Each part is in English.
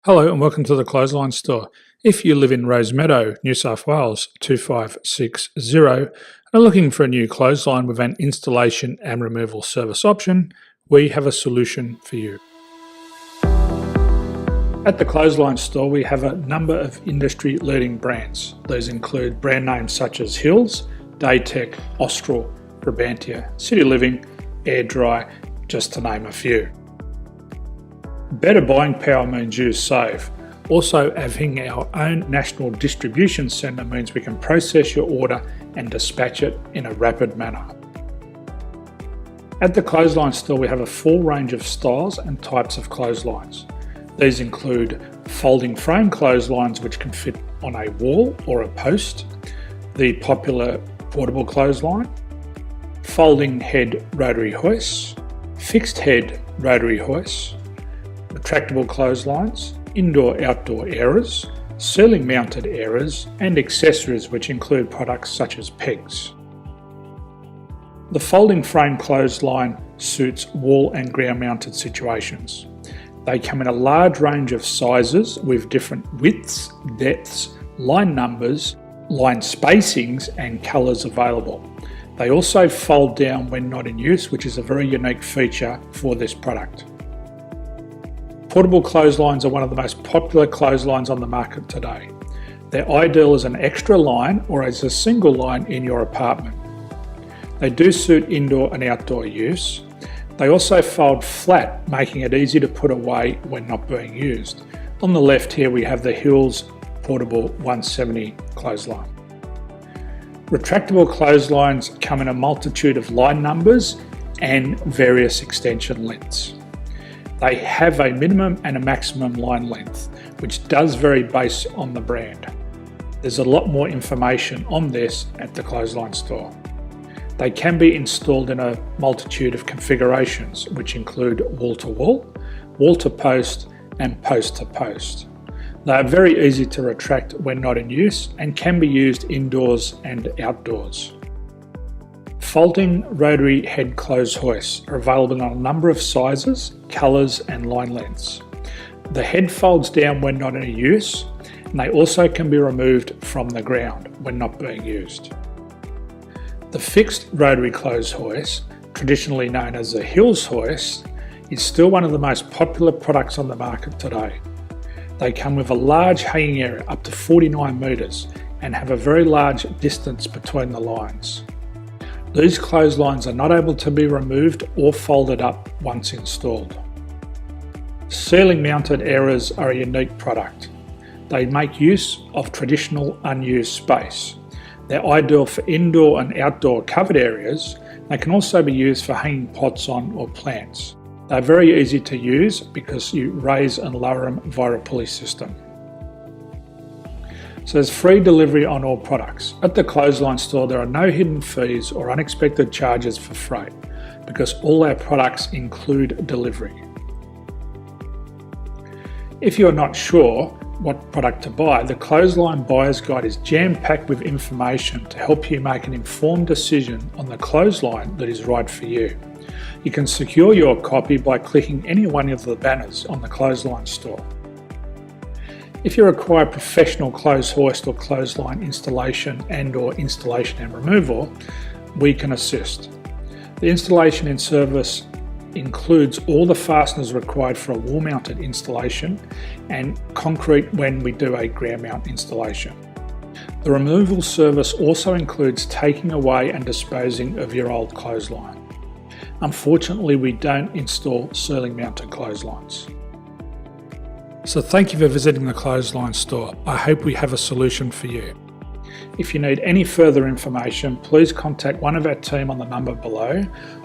Hello and welcome to the Clothesline Store. If you live in Rosemeadow, New South Wales 2560 and are looking for a new clothesline with an installation and removal service option, we have a solution for you. At the Clothesline Store, we have a number of industry-leading brands. These include brand names such as Hills, Daytech, Austral, Brabantia, City Living, Air Dry, just to name a few. Better buying power means you save. Also, having our own national distribution centre means we can process your order and dispatch it in a rapid manner. At the Clothesline Store, we have a full range of styles and types of clotheslines. These include folding frame clotheslines which can fit on a wall or a post, the popular portable clothesline, folding head rotary hoists, fixed head rotary hoists, retractable clotheslines, indoor-outdoor airers, ceiling mounted airers, and accessories which include products such as pegs. The folding frame clothesline suits wall and ground mounted situations. They come in a large range of sizes with different widths, depths, line numbers, line spacings and colours available. They also fold down when not in use, which is a very unique feature for this product. Portable clotheslines are one of the most popular clotheslines on the market today. They're ideal as an extra line or as a single line in your apartment. They do suit indoor and outdoor use. They also fold flat, making it easy to put away when not being used. On the left here we have the Hills Portable 170 clothesline. Retractable clotheslines come in a multitude of line numbers and various extension lengths. They have a minimum and a maximum line length, which does vary based on the brand. There's a lot more information on this at the Clothesline Store. They can be installed in a multitude of configurations, which include wall-to-wall, wall-to-post, and post-to-post. They are very easy to retract when not in use and can be used indoors and outdoors. Folding rotary head clothes hoists are available in a number of sizes, colours and line lengths. The head folds down when not in use, and they also can be removed from the ground when not being used. The fixed rotary clothes hoist, traditionally known as the Hills hoist, is still one of the most popular products on the market today. They come with a large hanging area up to 49 metres and have a very large distance between the lines. These clotheslines are not able to be removed or folded up once installed. Ceiling mounted airers are a unique product. They make use of traditional unused space. They're ideal for indoor and outdoor covered areas. They can also be used for hanging pots on or plants. They're very easy to use because you raise and lower them via a pulley system. So there's free delivery on all products. At the Clothesline Store, there are no hidden fees or unexpected charges for freight because all our products include delivery. If you're not sure what product to buy, the Clothesline Buyer's Guide is jam-packed with information to help you make an informed decision on the clothesline that is right for you. You can secure your copy by clicking any one of the banners on the Clothesline Store. If you require professional clothes hoist or clothesline installation and/or installation and removal, we can assist. The installation and service includes all the fasteners required for a wall-mounted installation and concrete when we do a ground mount installation. The removal service also includes taking away and disposing of your old clothesline. Unfortunately, we don't install ceiling mounted clotheslines. So thank you for visiting the Clothesline Store. I hope we have a solution for you. If you need any further information, please contact one of our team on the number below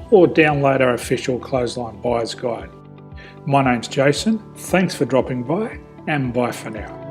or download our official Clothesline Buyer's Guide. My name's Jason, thanks for dropping by and bye for now.